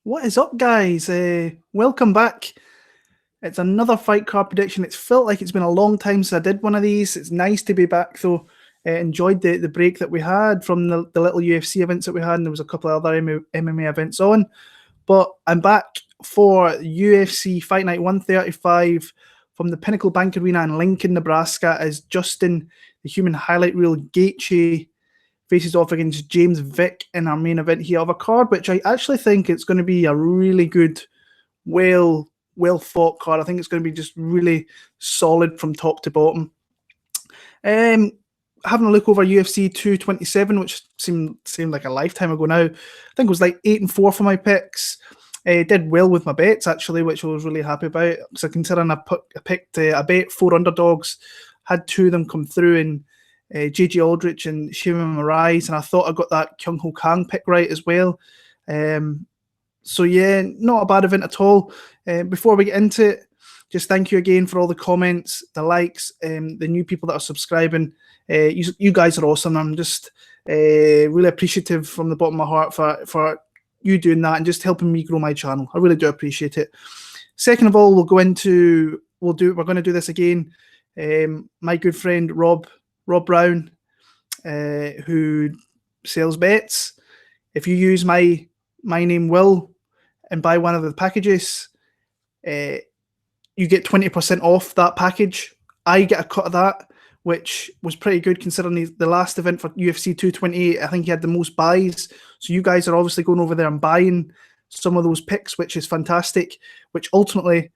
What is up, guys? Welcome back. It's another fight card prediction. It's felt like it's been a long time since I did one of these. It's nice to be back, though. Enjoyed the break that we had from the little UFC events that we had, and there was a couple of other MMA events on. But I'm back for UFC Fight Night 135 from the Pinnacle Bank Arena in Lincoln, Nebraska, as Justin, the human highlight reel Gaethje, faces off against James Vick in our main event here of a card, which I actually think it's going to be a really good, well fought card. I think it's going to be just really solid from top to bottom. Having a look over UFC 227, which seemed like a lifetime ago now. I think it was like 8-4 for my picks. Did well with my bets actually, which I was really happy about. So considering I picked a bet 4 underdogs, had 2 of them come through in JJ Aldrich and Shimon Moraes, and I thought I got that Kyung Ho Kang pick right as well. So yeah, not a bad event at all. Before we get into it, just thank you again for all the comments, the likes, the new people that are subscribing. You guys are awesome. I'm just really appreciative from the bottom of my heart for you doing that and just helping me grow my channel. I really do appreciate it. Second of all, we're going to do this again. My good friend Rob Brown, who sells bets. If you use my name Will and buy one of the packages, you get 20% off that package. I get a cut of that, which was pretty good considering the last event for UFC 228. I think he had the most buys. So you guys are obviously going over there and buying some of those picks, which is fantastic, which ultimately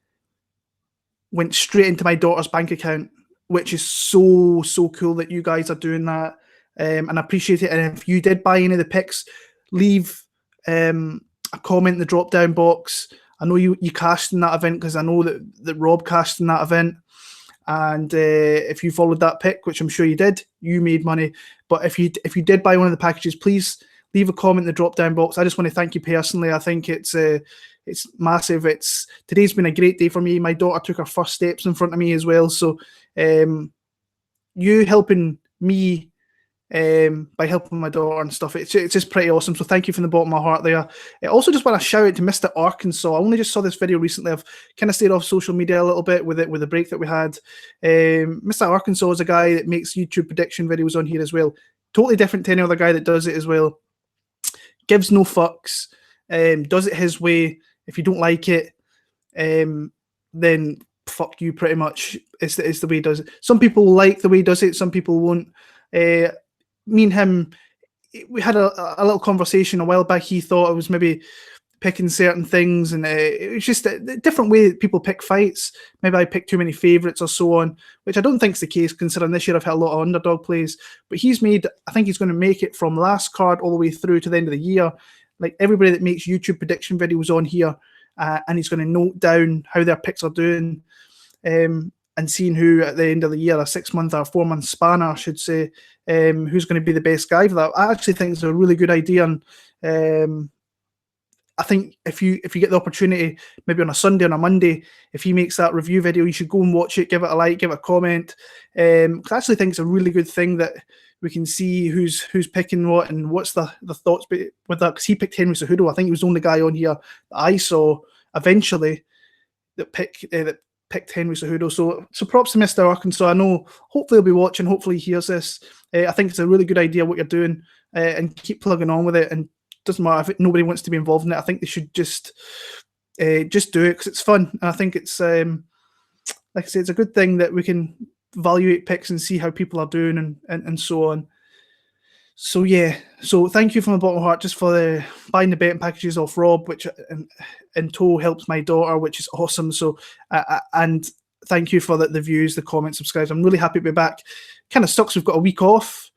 went straight into my daughter's bank account, which is so cool that you guys are doing that. And I appreciate it. And if you did buy any of the picks, leave a comment in the drop-down box. I know you cashed in that event because I know that Rob cashed in that event. And if you followed that pick, which I'm sure you did, you made money. But if you did buy one of the packages, please leave a comment in the drop-down box. I just want to thank you personally. I think it's massive. Today's been a great day for me. My daughter took her first steps in front of me as well. So you helping me by helping my daughter and stuff, it's just pretty awesome. So thank you from the bottom of my heart there. I also just want to shout out to Mr. Arkansas. I only just saw this video recently. I've kind of stayed off social media a little bit with the break that we had. Mr. Arkansas is a guy that makes YouTube prediction videos on here as well. Totally different to any other guy that does it as well. Gives no fucks. Does it his way. If you don't like it, then fuck you pretty much. It's the way he does it. Some people like the way he does it. Some people won't. Me and him, we had a little conversation a while back. He thought I was maybe picking certain things, and it was just a different way that people pick fights. Maybe I picked too many favourites or so on, which I don't think is the case considering this year I've had a lot of underdog plays. But I think he's going to make it from last card all the way through to the end of the year. Like everybody that makes YouTube prediction videos on here, and he's going to note down how their picks are doing, and seeing who at the end of the year, a 6-month or 4-month span, I should say, who's going to be the best guy for that. I actually think it's a really good idea, and I think if you get the opportunity, maybe on a Sunday, on a Monday, if he makes that review video, you should go and watch it, give it a like, give it a comment. I actually think it's a really good thing that we can see who's picking what and what's the thoughts with that, because he picked Henry Cejudo. I think he was the only guy on here that I saw eventually that picked Henry Cejudo. So props to Mr. Arkansas. I know hopefully he'll be watching, hopefully he hears this. I think it's a really good idea what you're doing, and keep plugging on with it. And it doesn't matter if nobody wants to be involved in it. I think they should just do it because it's fun. And I think it's like I say, it's a good thing that we can evaluate picks and see how people are doing and so on. So yeah, so thank you from the bottom of my heart just for buying the betting packages off Rob, which in tow helps my daughter, which is awesome. So and thank you for the views, the comments, subscribes. I'm really happy to be back. Kind of sucks we've got a week off,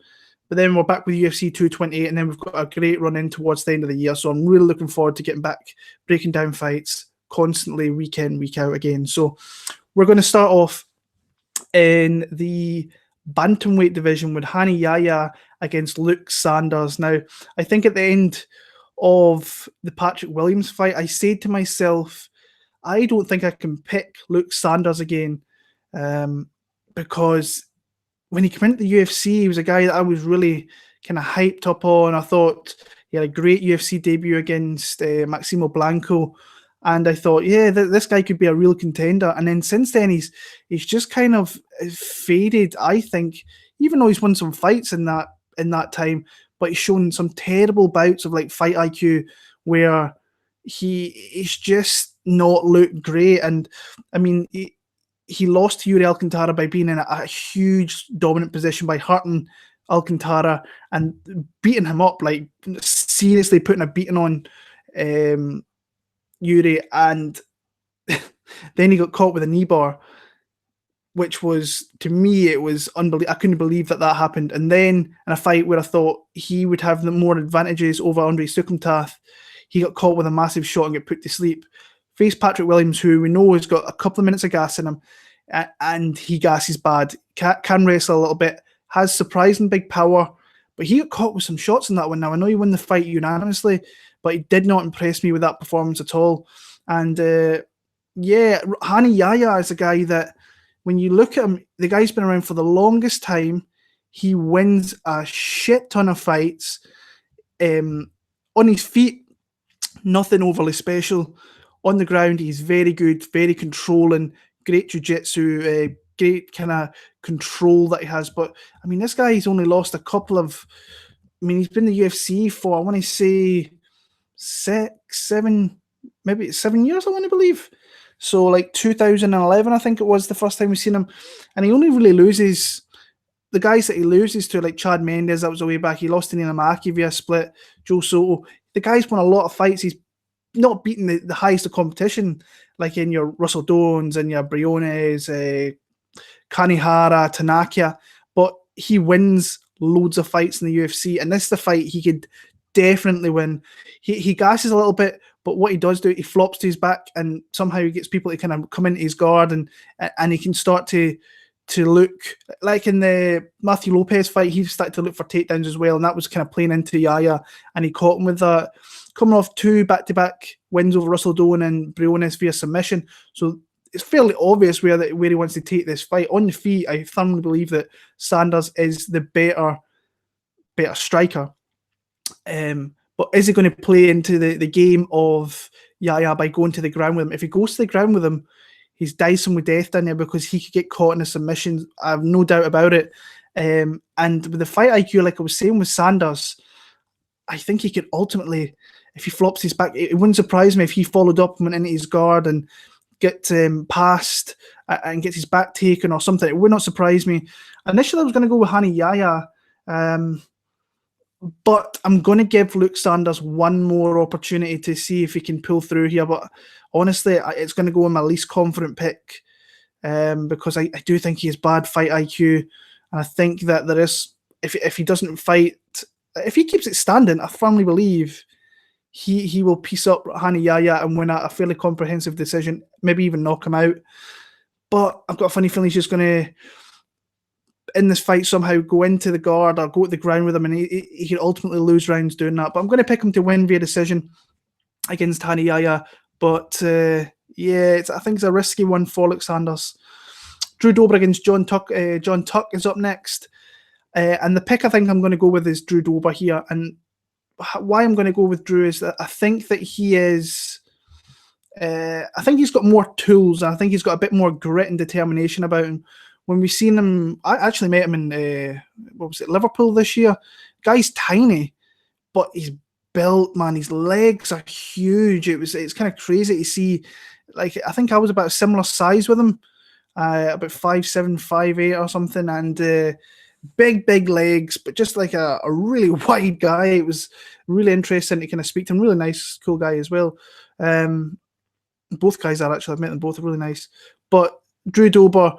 but then we're back with UFC 228, and then we've got a great run in towards the end of the year. So I'm really looking forward to getting back, breaking down fights constantly, week in, week out again. So we're going to start off in the bantamweight division with Rani Yahya against Luke Sanders. Now, I think at the end of the Patrick Williams fight, I said to myself, I don't think I can pick Luke Sanders again, because when he came into the UFC, he was a guy that I was really kind of hyped up on. I thought He had a great UFC debut against Maximo Blanco. And I thought, yeah, this guy could be a real contender. And then since then, he's just kind of faded, I think, even though he's won some fights in that time, but he's shown some terrible bouts of like fight IQ where he's just not looked great. And I mean, he lost to Yuri Alcantara by being in a huge dominant position by hurting Alcantara and beating him up, like seriously putting a beating on Yuri, and then he got caught with a knee bar, which was, to me, it was unbelievable. I couldn't believe that happened. And then in a fight where I thought he would have the more advantages over Andre Sukumtath, he got caught with a massive shot and got put to sleep. Faced Patrick Williams, who we know has got a couple of minutes of gas in him, and he gasses bad, can wrestle a little bit, has surprising big power, but he got caught with some shots in that one. Now, I know he won the fight unanimously, but he did not impress me with that performance at all. And Rani Yahya is a guy that, when you look at him, the guy's been around for the longest time. He wins a shit ton of fights. On his feet, nothing overly special. On the ground, he's very good, very controlling, great jiu-jitsu, great kind of control that he has. But, I mean, this guy, he's only lost a couple of... I mean, he's been in the UFC for, I want to say, 7 years, I want to believe. So, like 2011, I think it was the first time we've seen him. And he only really loses... The guys that he loses to, like Chad Mendes, that was a way back. He lost to Nina Maki via split. Joe Soto. The guy's won a lot of fights. He's not beating the highest of competition, like in your Russell Dones and your Briones, Kanihara, Tanakia, but he wins loads of fights in the UFC, and this is the fight he could definitely win. He gasses a little bit, but what he does do, he flops to his back, and somehow he gets people to kind of come into his guard, and he can start to look, like in the Matthew Lopez fight, he started to look for takedowns as well, and that was kind of playing into Yahya, and he caught him with that, coming off 2 back-to-back wins over Russell Doan and Briones via submission. So it's fairly obvious where he wants to take this fight. On the feet, I firmly believe that Sanders is the better striker. But is he going to play into the game of Yahya by going to the ground with him? If he goes to the ground with him, he's Deiveson with death down there, because he could get caught in a submission. I have no doubt about it. And with the fight IQ, like I was saying with Sanders, I think he could ultimately, if he flops his back, it wouldn't surprise me if he followed up and went into his guard and get past and gets his back taken or something. It would not surprise me. Initially, I was going to go with Hani Yahya, but I'm going to give Luke Sanders one more opportunity to see if he can pull through here. But honestly, it's going to go in my least confident pick, because I do think he has bad fight IQ, and I think that there is, if he doesn't fight, if he keeps it standing, I firmly believe he will piece up Hani Yahya and win a fairly comprehensive decision, maybe even knock him out. But I've got a funny feeling he's just going to, in this fight, somehow go into the guard or go to the ground with him, and he can ultimately lose rounds doing that. But I'm going to pick him to win via decision against Hani Yahya. But I think it's a risky one for Luke Sanders. Drew Dober against John Tuck. John Tuck is up next. And the pick I think I'm going to go with is Drew Dober here. And why I'm going to go with Drew is that I think that he is... I think he's got more tools, and I think he's got a bit more grit and determination about him. When we've seen him, I actually met him in Liverpool this year. Guy's tiny, but he's built, man. His legs are huge. It's kind of crazy to see. Like, I think I was about a similar size with him, about 5'7", 5'8" or something, and big legs, but just like a really wide guy. It was really interesting to kind of speak to him. Really nice, cool guy as well. Both guys are actually, I've met them both, are really nice. But Drew Dober,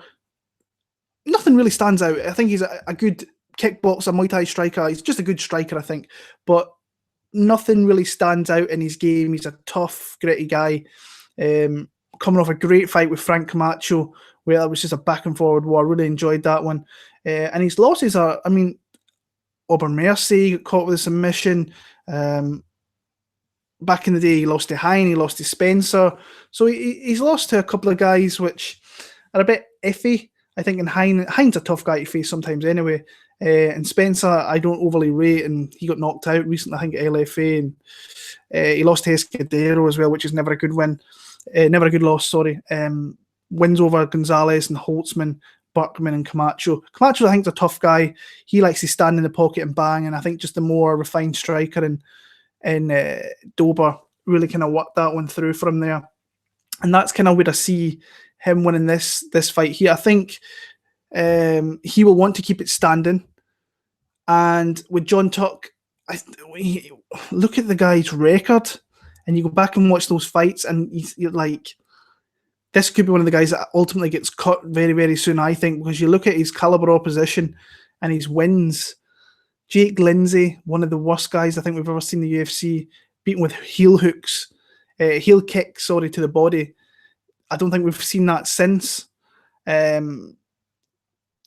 nothing really stands out. I think he's a good kickboxer, Muay Thai striker. He's just a good striker, I think. But nothing really stands out in his game. He's a tough, gritty guy. Coming off a great fight with Frank Camacho, where it was just a back and forward war. I really enjoyed that one. And his losses are, I mean, Auburn Mercy got caught with a submission. Back in the day, he lost to Hine, he lost to Spencer. So he's lost to a couple of guys which are a bit iffy. I think in Hine's a tough guy to face sometimes anyway. And Spencer, I don't overly rate, and he got knocked out recently, I think, at LFA, and he lost to Escudero as well, which is never a good win. Never a good loss, sorry. Wins over Gonzalez and Holtzman, Berkman and Camacho. Camacho, I think, is a tough guy. He likes to stand in the pocket and bang, and I think just the more refined striker and Dober really kind of worked that one through for him there. And that's kind of where I see him winning this fight here. I think he will want to keep it standing. And with John Tuck, look at the guy's record, and you go back and watch those fights, and you're like, this could be one of the guys that ultimately gets cut very, very soon, I think, because you look at his caliber opposition and his wins. Jake Lindsay, one of the worst guys I think we've ever seen in the UFC, beaten with heel kicks, to the body. I don't think we've seen that since.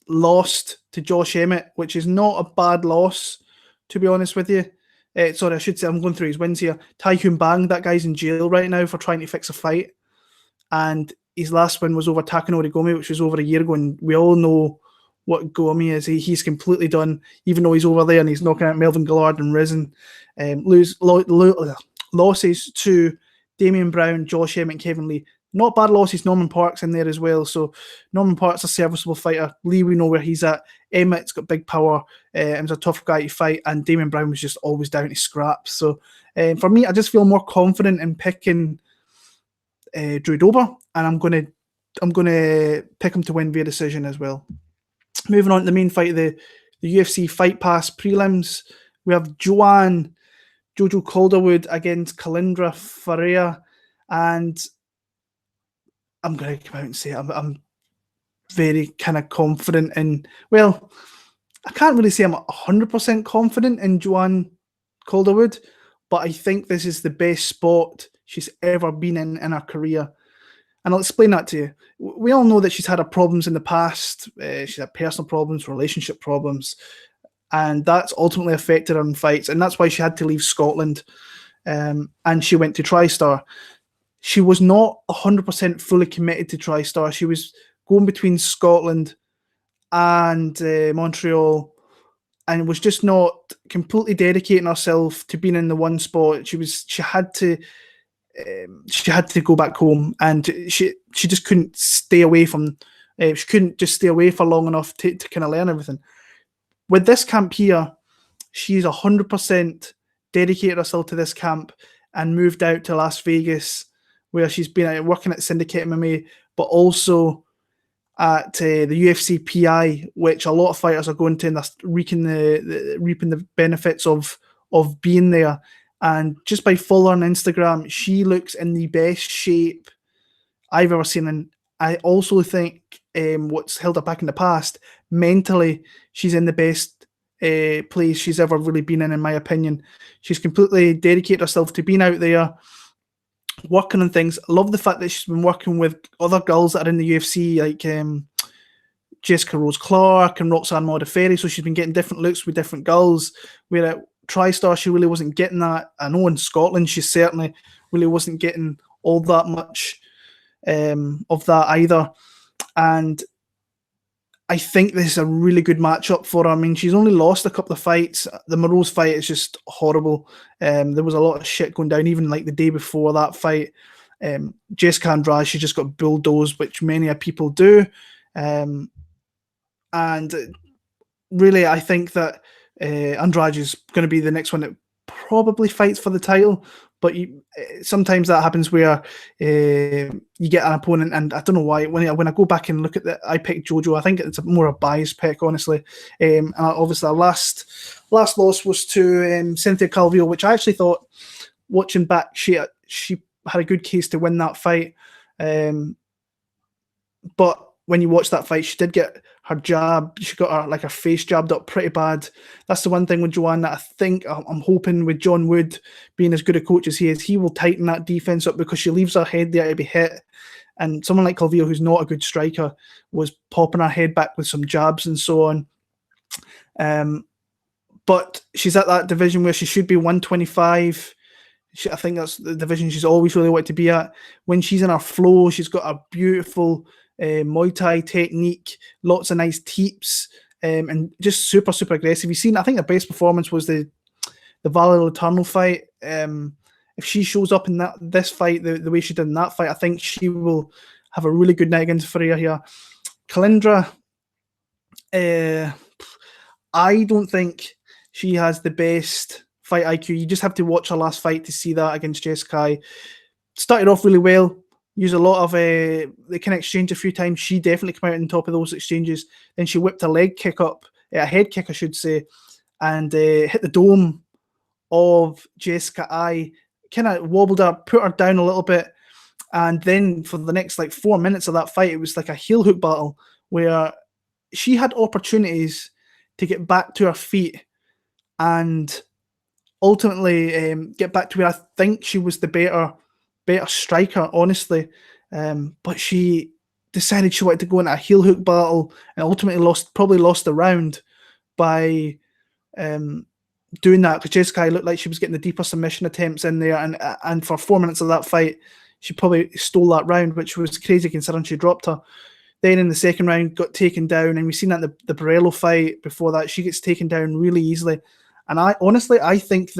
Lost to Josh Emmett, which is not a bad loss, to be honest with you. Sorry, I should say, I'm going through his wins here. Tai Hyun Bang, that guy's in jail right now for trying to fix a fight. And his last win was over Takanori Gomi, which was over a year ago. And we all know what Gomi is. He's completely done, even though he's over there and he's knocking out Melvin Gillard and Risen. Losses to Damian Brown, Josh Emmett, and Kevin Lee. Not bad losses. Norman Park's in there as well. So Norman Park's a serviceable fighter. Lee, we know where he's at. Emmett's got big power. He's a tough guy to fight. And Damian Brown was just always down to scraps. So for me, I just feel more confident in picking Drew Dober. And I'm gonna pick him to win via decision as well. Moving on to the main fight, the UFC Fight Pass prelims. We have Joanne, Jojo Calderwood against Kalindra Faria. And I'm going to come out and say I'm very kind of confident in, well, I can't really say I'm 100% confident in Joanne Calderwood, but I think this is the best spot she's ever been in her career. And I'll explain that to you. We all know that she's had her problems in the past. She's had personal problems, relationship problems, and that's ultimately affected her in fights. And that's why she had to leave Scotland, and she went to TriStar. She was not 100% fully committed to TriStar. She was going between Scotland and Montreal, and was just not completely dedicating herself to being in the one spot. She had to go back home, and she just couldn't stay away from. She couldn't just stay away for long enough to kind of learn everything. With this camp here, she's 100% dedicated herself to this camp and moved out to Las Vegas, where she's been working at Syndicate MMA, but also at the UFC PI, which a lot of fighters are going to, and they're reaping the benefits of being there. And just by following on Instagram, she looks in the best shape I've ever seen. And I also think what's held her back in the past, mentally, she's in the best place she's ever really been in my opinion. She's completely dedicated herself to being out there, working on things. I love the fact that she's been working with other girls that are in the UFC, like Jessica Rose Clark and Roxanne Modafferi. So she's been getting different looks with different girls. Where at TriStar, she really wasn't getting that. I know in Scotland, she certainly really wasn't getting all that much of that either. And I think this is a really good matchup for her. I mean, she's only lost a couple of fights. The Morose fight is just horrible. There was a lot of shit going down, even like the day before that fight. Jessica Andrade, she just got bulldozed, which many people do. And really, I think that Andrade is going to be the next one that probably fights for the title. But sometimes that happens where you get an opponent, and I don't know why. When I go back and look at I picked JoJo. I think it's more a biased pick, honestly. And obviously, our last loss was to Cynthia Calvillo, which I actually thought, watching back, she had a good case to win that fight. But when you watch that fight, she did get her jab. She got her face jabbed up pretty bad. That's the one thing with Joanne that I think I'm hoping with John Wood being as good a coach as he is, he will tighten that defense up, because she leaves her head there to be hit. And someone like Calvillo, who's not a good striker, was popping her head back with some jabs and so on. But she's at that division where she should be 125. I think that's the division she's always really wanted to be at. When she's in her flow, she's got a beautiful Muay Thai technique, lots of nice teeps, and just super, super aggressive. You've seen, I think the best performance was the Vale Eternal fight. If she shows up in this fight the way she did in that fight, I think she will have a really good night against Faria here. Kalindra, I don't think she has the best fight IQ. You just have to watch her last fight to see that against Jessica. Started off really well, used a lot of they can exchange a few times. She definitely came out on top of those exchanges. Then she whipped a leg kick up, a head kick I should say, and hit the dome of Jessica I. Kind of wobbled her, put her down a little bit, and then for the next 4 minutes of that fight, it was like a heel hook battle where she had opportunities to get back to her feet and ultimately get back to where I think she was the better striker, honestly. But she decided she wanted to go into a heel hook battle and ultimately probably lost the round by doing that, because Jessica looked like she was getting the deeper submission attempts in there, and for 4 minutes of that fight, she probably stole that round, which was crazy considering she dropped her. Then in the second round, got taken down, and we've seen that in the Barello fight before that. She gets taken down really easily. And I think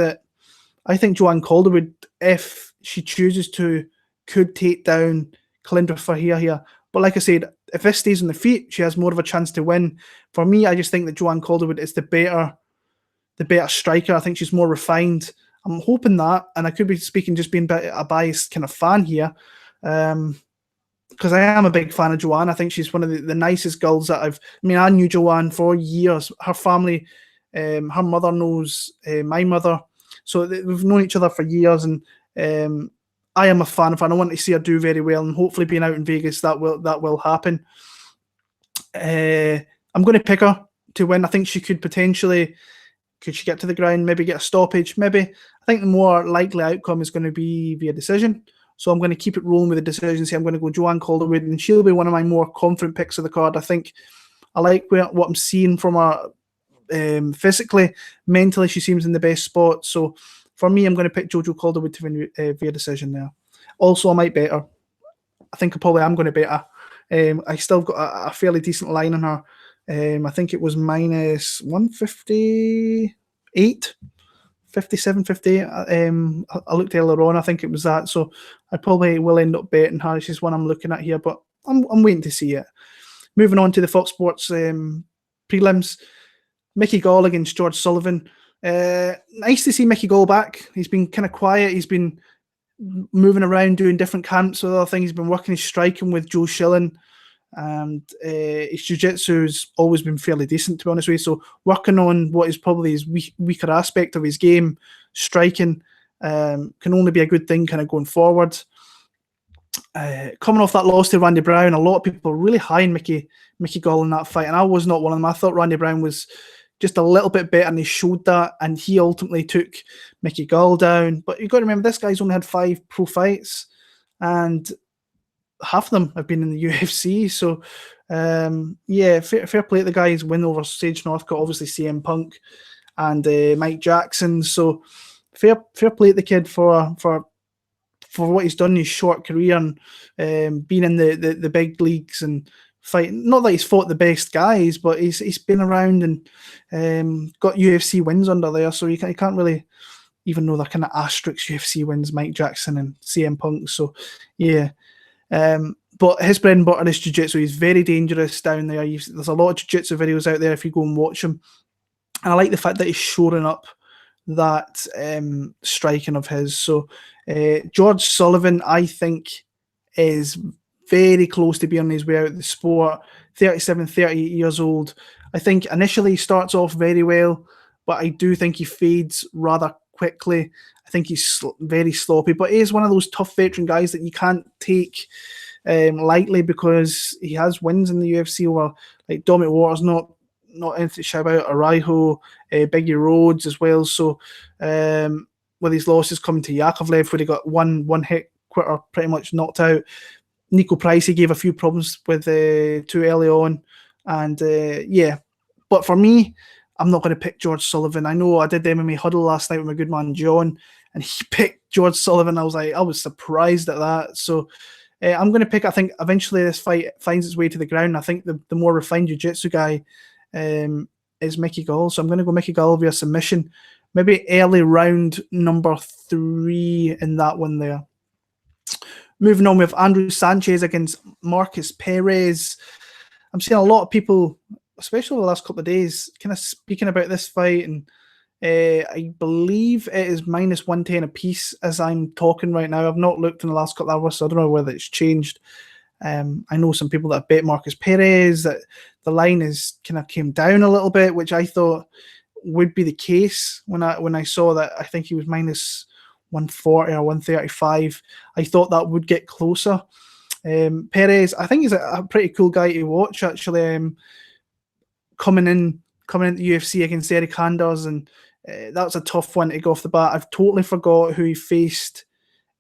Joanne Calderwood, if she chooses to, could take down Kalindra Faria here. But like I said, if this stays on the feet, she has more of a chance to win. For me, I just think that Joanne Calderwood is the better striker. I think she's more refined. I'm hoping that, and I could be speaking just being a biased kind of fan here, because I am a big fan of Joanne. I think she's one of the nicest girls that I knew Joanne for years. Her family, her mother knows my mother. So we've known each other for years, and I am a fan of her. And I want to see her do very well, and hopefully being out in Vegas, that will happen. I'm going to pick her to win. I think she could potentially, could she get to the ground, maybe get a stoppage, maybe. I think the more likely outcome is going to be via decision. So I'm going to keep it rolling with the decision. Say I'm going to go Joanne Calderwood, and she'll be one of my more confident picks of the card. I think I like what I'm seeing from her. Physically, mentally, she seems in the best spot. So for me, I'm going to pick Jojo Calderwood to win via decision there. Also, I might bet her. I think I probably am going to bet her. I still got a fairly decent line on her. I think it was minus 158, 57, 58. I looked earlier on. I think it was that. So I probably will end up betting her. She's one I'm looking at here, but I'm waiting to see it. Moving on to the Fox Sports prelims. Mickey Gall against George Sullivan. Nice to see Mickey Gall back. He's been kind of quiet. He's been moving around doing different camps with other things. He's been working his striking with Joe Schilling, and his jiu-jitsu has always been fairly decent, to be honest with you. So working on what is probably his weaker aspect of his game, striking, can only be a good thing kind of going forward. Coming off that loss to Randy Brown, a lot of people were really high on Mickey Gall in that fight, and I was not one of them. I thought Randy Brown was just a little bit better, and he showed that, and he ultimately took Mickey Gall down. But you've got to remember, this guy's only had 5 pro fights, and half of them have been in the UFC. So, yeah, fair play to the guys. Win over Sage Northcutt, obviously CM Punk and Mike Jackson. So, fair play to the kid for what he's done in his short career, and being in the big leagues and fighting. Not that he's fought the best guys, but he's been around and got UFC wins under there. So you can't really even know they're kind of asterisk UFC wins, Mike Jackson and CM Punk. So yeah. But his bread and butter is jiu-jitsu. He's very dangerous down there. There's a lot of jiu-jitsu videos out there if you go and watch them. And I like the fact that he's shoring up that striking of his. So George Sullivan, I think, is very close to being on his way out of the sport. 37, 38 years old. I think initially he starts off very well, but I do think he fades rather quickly. I think he's very sloppy, but he is one of those tough veteran guys that you can't take lightly, because he has wins in the UFC over like Dominic Waters, not anything to shout about, Araijo, Biggie Rhodes as well. So with his losses coming to Yakovlev, where he got one hit quitter, pretty much knocked out. Nico Price, he gave a few problems with too early on, and yeah. But for me, I'm not going to pick George Sullivan. I know I did the MMA huddle last night with my good man John, and he picked George Sullivan. I was surprised at that. So I'm going to pick. I think eventually this fight finds its way to the ground. I think the more refined jiu-jitsu guy is Mickey Gall. So I'm going to go Mickey Gall via submission. Maybe early round number 3 in that one there. Moving on with Andrew Sanchez against Markus Perez. I'm seeing a lot of people, especially the last couple of days, kind of speaking about this fight, and I believe it is minus 110 a piece as I'm talking right now. I've not looked in the last couple of hours, so I don't know whether it's changed. I know some people that have bet Markus Perez, that the line is kind of came down a little bit, which I thought would be the case when I saw that. I think he was minus 140 or 135. I thought that would get closer. Perez, I think he's a pretty cool guy to watch, actually. Coming into the UFC against Eryk, and that was a tough one to go off the bat. I've totally forgot who he faced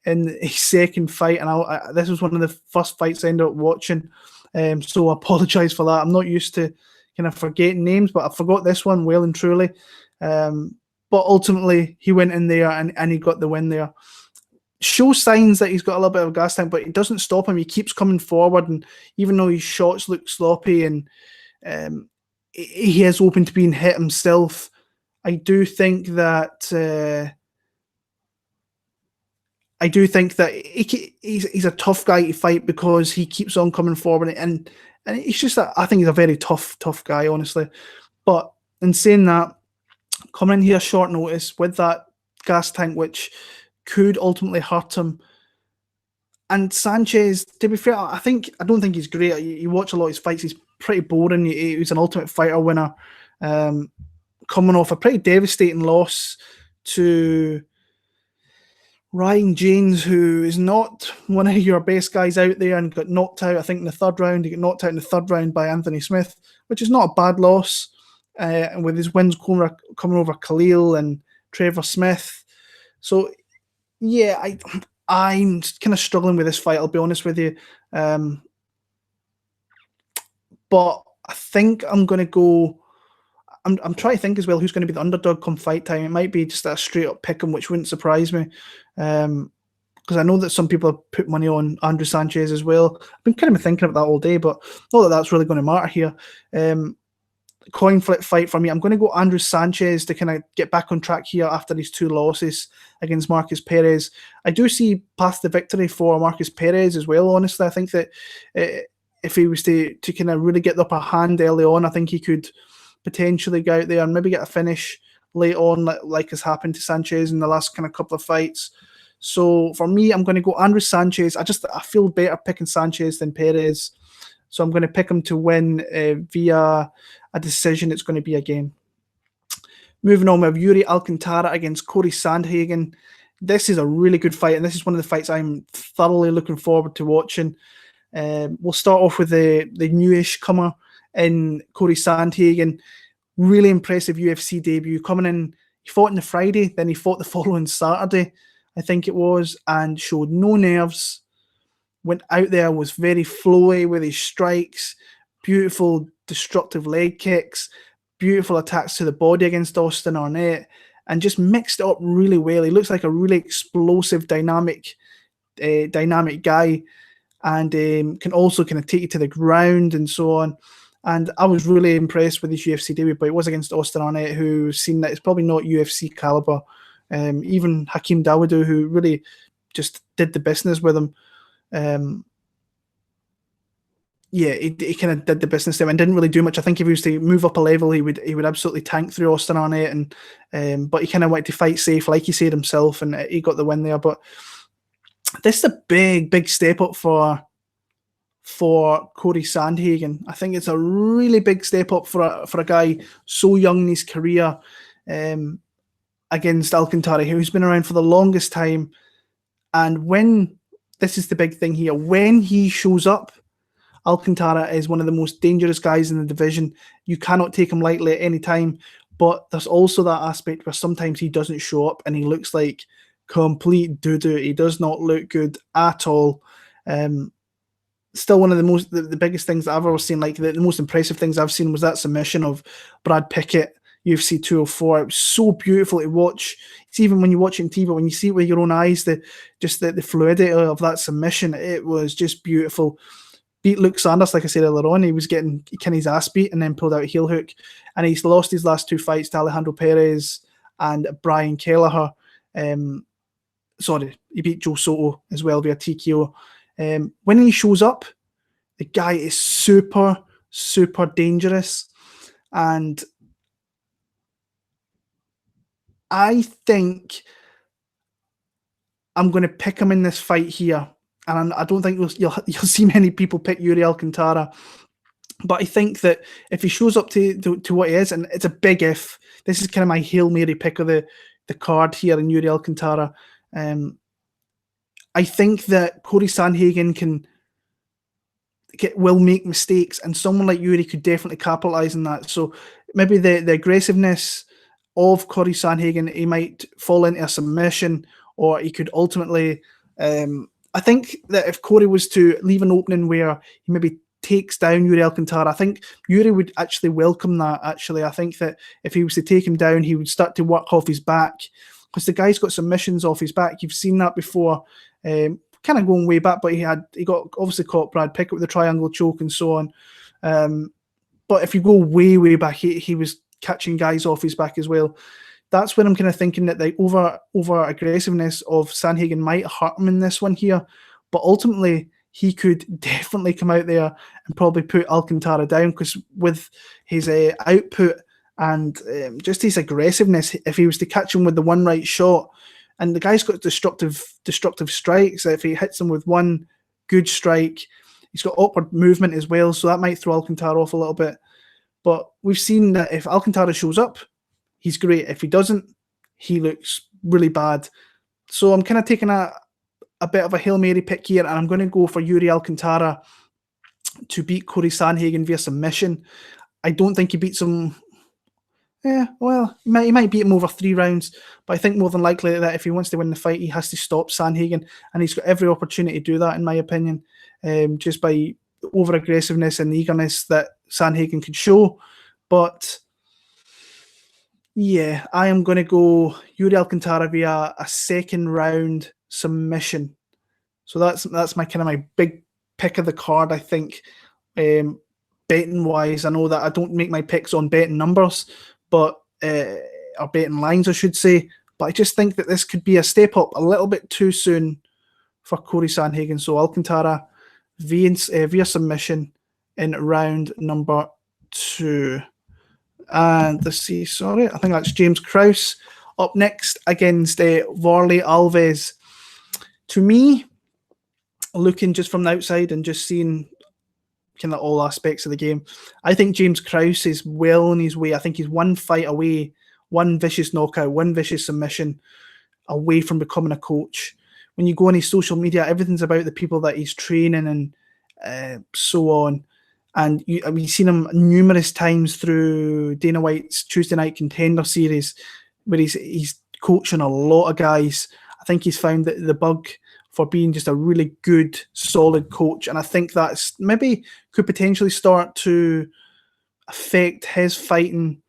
in his second fight, and this was one of the first fights I ended up watching. So I apologise for that. I'm not used to kind of forgetting names, but I forgot this one well and truly. But ultimately, he went in there and he got the win there. Shows signs that he's got a little bit of gas tank, but it doesn't stop him. He keeps coming forward, and even though his shots look sloppy and he is open to being hit himself, I do think that he's a tough guy to fight because he keeps on coming forward, and it's just that I think he's a very tough guy, honestly. But in saying that, coming in here short notice with that gas tank, which could ultimately hurt him. And Sanchez, to be fair, I don't think he's great. You watch a lot of his fights, he's pretty boring. He was an Ultimate Fighter winner, coming off a pretty devastating loss to Ryan James, who is not one of your best guys out there, and got knocked out, I think, in the third round. He got knocked out in the third round by Anthony Smith, which is not a bad loss. And with his wins coming over Khalil and Trevor Smith. So, yeah, I'm kind of struggling with this fight, I'll be honest with you. But I think I'm going to go... I'm trying to think as well who's going to be the underdog come fight time. It might be just a straight-up pick-em, which wouldn't surprise me. Because I know that some people have put money on Andrew Sanchez as well. I've been kind of thinking about that all day, but not that that's really going to matter here. Coin flip fight for me. I'm going to go Andrew Sanchez to kind of get back on track here after these 2 losses against Markus Perez. I do see past the victory for Markus Perez as well, honestly. I think that if he was to kind of really get the upper hand early on, I think he could potentially go out there and maybe get a finish late on, like has happened to Sanchez in the last kind of couple of fights. So for me, I'm going to go Andrew Sanchez. I feel better picking Sanchez than Perez. So I'm going to pick him to win via a decision. It's going to be a game. Moving on, we have Iuri Alcantara against Cory Sandhagen. This is a really good fight, and this is one of the fights I'm thoroughly looking forward to watching. We'll start off with the newish comer in Cory Sandhagen. Really impressive UFC debut. Coming in, he fought on the Friday, then he fought the following Saturday, I think it was, and showed no nerves. Went out there, was very flowy with his strikes, beautiful destructive leg kicks, beautiful attacks to the body against Austin Arnett, and just mixed it up really well. He looks like a really explosive, dynamic guy, and can also kind of take you to the ground and so on. And I was really impressed with his UFC debut, but it was against Austin Arnett, who seen that it's probably not UFC caliber. Even Hakeem Dawodu, who really just did the business with him. He kind of did the business there and didn't really do much. I think if he was to move up a level, he would absolutely tank through Austin Arnett, and but he kind of wanted to fight safe, like he said himself, and he got the win there. But this is a big step up for Cory Sandhagen. I think it's a really big step up for a guy so young in his career, against Alcantara, who's been around for the longest time. And when this is the big thing here, when he shows up, Alcantara is one of the most dangerous guys in the division. You cannot take him lightly at any time. But there's also that aspect where sometimes he doesn't show up and he looks like complete doo-doo. He does not look good at all. Still one of the biggest things that I've ever seen, like the most impressive things I've seen was that submission of Brad Pickett, UFC 204. It was so beautiful to watch. It's even when you watch it on TV, when you see it with your own eyes, the fluidity of that submission, it was just beautiful. beat Luke Sanders, like I said earlier on. He was getting his ass beat and then pulled out a heel hook. And he's lost his last 2 fights to Alejandro Perez and Brian Kelleher. He beat Joe Soto as well via TKO. When he shows up, the guy is super, super dangerous. And I think I'm going to pick him in this fight here. And I don't think you'll see many people pick Iuri Alcantara. But I think that if he shows up to what he is, and it's a big if, this is kind of my Hail Mary pick of the card here in Iuri Alcantara. I think that Cory Sandhagen will make mistakes, and someone like Iuri could definitely capitalize on that. So maybe the aggressiveness of Cory Sandhagen, he might fall into a submission, or he could ultimately... I think that if Cory was to leave an opening where he maybe takes down Iuri Alcantara, I think Iuri would actually welcome that, actually. I think that if he was to take him down, he would start to work off his back, because the guy's got submissions off his back. You've seen that before, kind of going way back, but he got obviously caught Brad Pickett with the triangle choke and so on. But if you go way, way back, he was catching guys off his back as well. That's when I'm kind of thinking that the over aggressiveness of Sandhagen might hurt him in this one here. But ultimately, he could definitely come out there and probably put Alcantara down, because with his output and just his aggressiveness, if he was to catch him with the one right shot, and the guy's got destructive strikes. If he hits him with one good strike, he's got awkward movement as well, so that might throw Alcantara off a little bit. But we've seen that if Alcantara shows up, he's great. If he doesn't, he looks really bad. So I'm kind of taking a bit of a Hail Mary pick here, and I'm going to go for Iuri Alcantara to beat Cory Sandhagen via submission. I don't think he beats him... he might beat him over 3 rounds, but I think more than likely that if he wants to win the fight, he has to stop Sandhagen, and he's got every opportunity to do that, in my opinion, just by over-aggressiveness and eagerness that Sandhagen could show. But yeah, I am going to go Iuri Alcantara via a 2nd round submission. So that's my big pick of the card, I think. Betting wise, I know that I don't make my picks on betting numbers, but or betting lines, I should say. But I just think that this could be a step up a little bit too soon for Cory Sandhagen. So Alcantara via submission in round number 2. And let's see, I think that's James Krause up next against Warlley Alves. To me, looking just from the outside and just seeing kind of all aspects of the game, I think James Krause is well on his way. I think he's one fight away, one vicious knockout, one vicious submission away from becoming a coach. When you go on his social media, everything's about the people that he's training and so on. And we've seen him numerous times through Dana White's Tuesday Night Contender series, where he's coaching a lot of guys. I think he's found the bug for being just a really good, solid coach. And I think that's maybe could potentially start to affect his fighting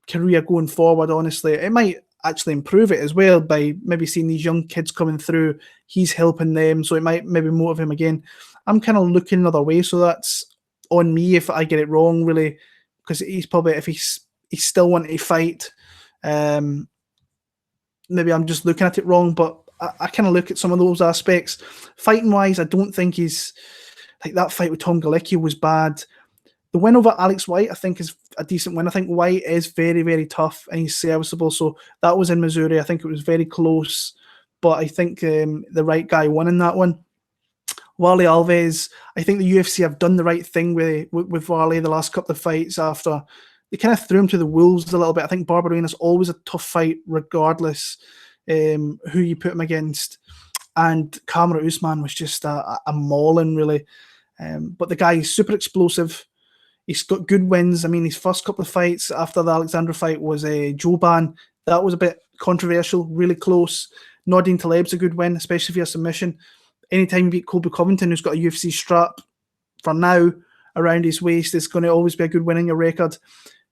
career going forward, honestly. It might actually improve it as well by maybe seeing these young kids coming through. He's helping them, so it might maybe motivate him again. I'm kind of looking another way, so that's on me if I get it wrong, really, because he's probably, if he's still wanting to fight, maybe I'm just looking at it wrong, but I kind of look at some of those aspects. Fighting wise, I don't think he's like that fight with Tom Galicki was bad. The win over Alex White, I think, is a decent win. I think White is very, very tough and he's serviceable. So that was in Missouri. I think it was very close, but I think the right guy won in that one. Warlley Alves, I think the UFC have done the right thing with Warlley the last couple of fights after they kind of threw him to the wolves a little bit. I think Barberena is always a tough fight regardless who you put him against. And Kamaru Usman was just a mauling, really. But the guy is super explosive. He's got good wins. I mean, his first couple of fights after the Alexandra fight was Joban. That was a bit controversial, really close. Nordine Taleb's a good win, especially via submission. Anytime you beat Colby Covington, who's got a UFC strap for now around his waist, it's going to always be a good win in your record.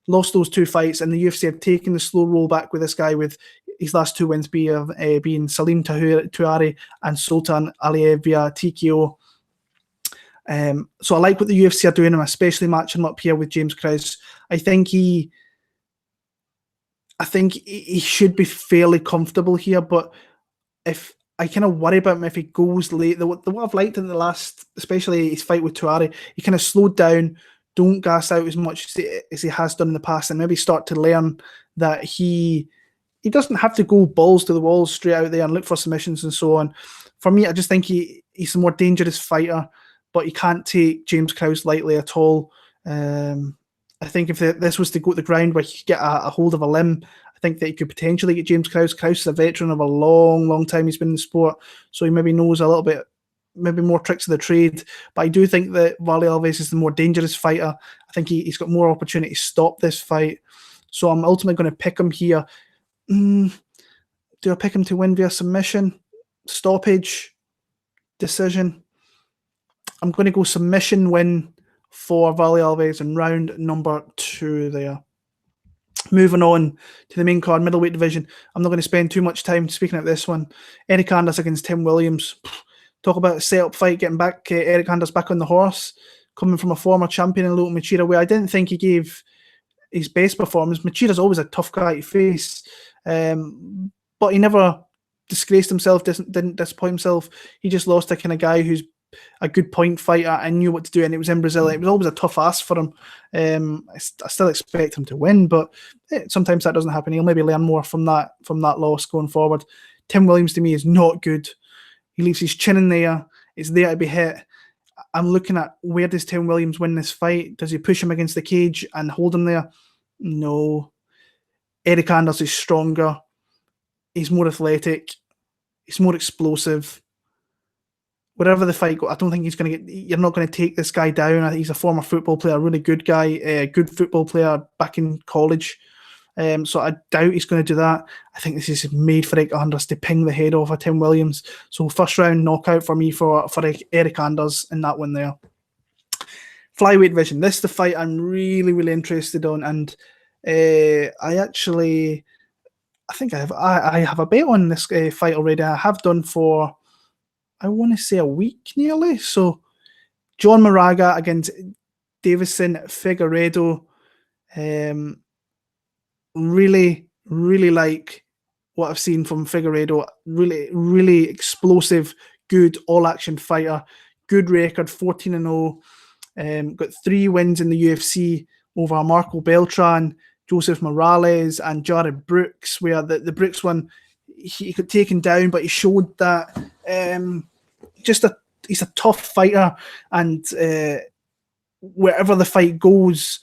Lost those 2 fights, and the UFC have taken the slow roll back with this guy, with his last 2 wins being Salim Touari and Sultan Aliyev via TKO. So I like what the UFC are doing, especially matching him up here with James Krause. I think he should be fairly comfortable here, but if I kind of worry about him if he goes late. What I've liked in the last, especially his fight with Tuari, he kind of slowed down, don't gas out as much as he has done in the past, and maybe start to learn that he doesn't have to go balls to the walls straight out there and look for submissions and so on. For me, I just think he's a more dangerous fighter, but you can't take James Krause lightly at all. I think if this was to go to the ground where he could get a hold of a limb, I think that he could potentially get James Krause. Krause is a veteran of a long, long time he's been in the sport, so he maybe knows a little bit, maybe more tricks of the trade. But I do think that Warlley Alves is the more dangerous fighter. I think he's got more opportunity to stop this fight. So I'm ultimately going to pick him here. Do I pick him to win via submission, stoppage, decision? I'm going to go submission win for Warlley Alves in round number 2 there. Moving on to the main card, middleweight division. I'm not going to spend too much time speaking about this one. Eryk Anders against Tim Williams. Talk about a set-up fight, getting back Eryk Anders back on the horse, coming from a former champion in Lyoto Machida, where I didn't think he gave his best performance. Machida's always a tough guy to face, but he never disgraced himself, didn't disappoint himself. He just lost to kind of guy who's a good point fighter and knew what to do, and it was in Brazil. It was always a tough ask for him. I still expect him to win, but sometimes that doesn't happen. He'll maybe learn more from that loss going forward. Tim Williams to me is not good. He leaves his chin in there. It's there to be hit. I'm looking at, where does Tim Williams win this fight? Does he push him against the cage and hold him there? No. Eryk Anders is stronger. He's more athletic. He's more explosive. Wherever the fight goes, I don't think he's going to get. You're not going to take this guy down. I think he's a former football player, a really good guy, good football player back in college. So I doubt he's going to do that. I think this is made for Eryk Anders to ping the head off of Tim Williams. So first round knockout for me for Eryk Anders in that one there. Flyweight division. This is the fight I'm really, really interested on, and I think I have a bet on this fight already. I have done for, I want to say, a week nearly. So John Moraga against Deiveson Figueiredo. Really, really like what I've seen from Figueiredo. Really, really explosive, good all-action fighter. Good record, 14-0. Got 3 wins in the UFC over Marco Beltran, Joseph Morales, and Jared Brooks, where the Brooks one, he got taken down, but he showed that he's a tough fighter, and wherever the fight goes,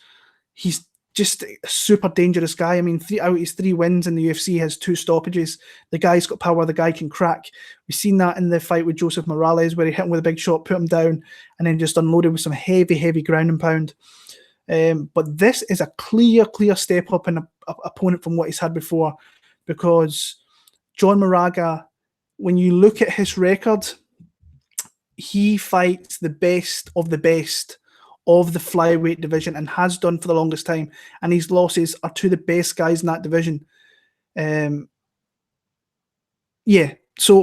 he's just a super dangerous guy. I mean, 3 out of his 3 wins in the UFC has 2 stoppages. The guy's got power, the guy can crack. We've seen that in the fight with Joseph Morales, where he hit him with a big shot, put him down, and then just unloaded with some heavy, heavy ground and pound. But this is a clear step up in an opponent from what he's had before, because John Moraga, when you look at his record, he fights the best of the flyweight division and has done for the longest time, and his losses are to the best guys in that division. So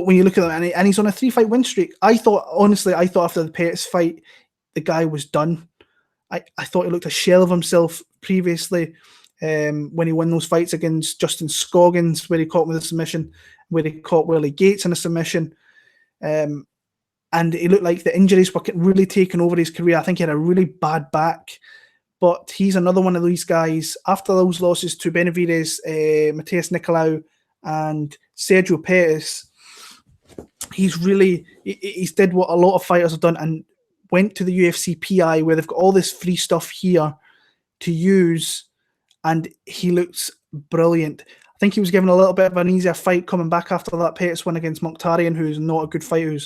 when you look at him, and he's on a 3-fight win streak, I thought after the Perez fight, the guy was done. I thought he looked a shell of himself previously when he won those fights against Justin Scoggins, where he caught him with a submission, where he caught Willie Gates in a submission. And he looked like the injuries were really taking over his career. I think he had a really bad back. But he's another one of these guys. After those losses to Benavides, Mateus Nicolau, and Sergio Perez, he's did what a lot of fighters have done and went to the UFC PI, where they've got all this free stuff here to use, and he looks brilliant. I think he was given a little bit of an easier fight coming back after that Perez win against Mokhtarian, who's not a good fighter,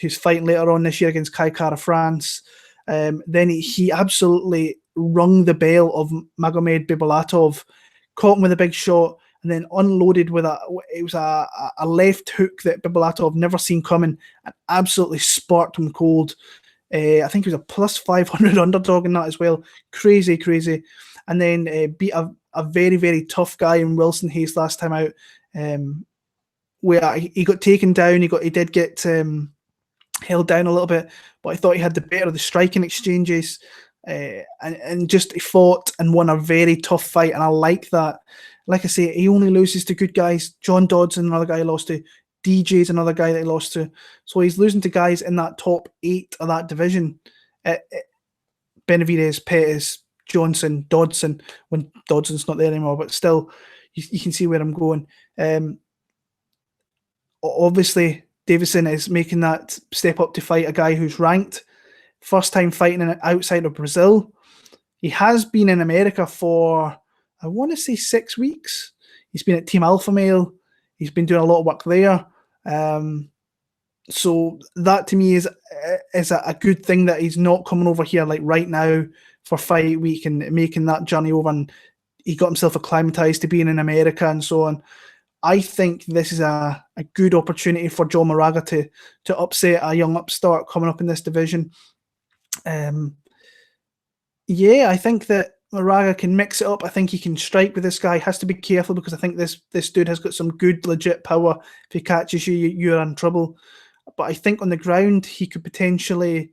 who's fighting later on this year against Kai Kara France. Then he absolutely rung the bell of Magomed Bibulatov, caught him with a big shot, and then unloaded with a left hook that Bibulatov never seen coming, and absolutely sparked him cold. I think he was a plus 500 underdog in that as well. Crazy. And then beat a very, very tough guy in Wilson Hayes last time out, where he got taken down. He did get held down a little bit, but I thought he had the better of the striking exchanges, and just he fought and won a very tough fight, and I like that. Like I say, he only loses to good guys. John Dodson, another guy he lost to. DJ's another guy that he lost to. So he's losing to guys in that top 8 of that division. Benavidez, Perez, Johnson, Dodson, when Dodson's not there anymore, but still, you can see where I'm going. Obviously, Deiveson is making that step up to fight a guy who's ranked. First time fighting outside of Brazil. He has been in America for, I want to say, 6 weeks. He's been at Team Alpha Male. He's been doing a lot of work there. So that to me is a good thing that he's not coming over here like right now for fight week and making that journey over, and he got himself acclimatized to being in America and so on. I think this is a good opportunity for Joe Moraga to upset a young upstart coming up in this division. I think that Moraga can mix it up. I think he can strike with this guy. Has to be careful because I think this dude has got some good legit power. If he catches you, you're in trouble. But I think on the ground he could potentially,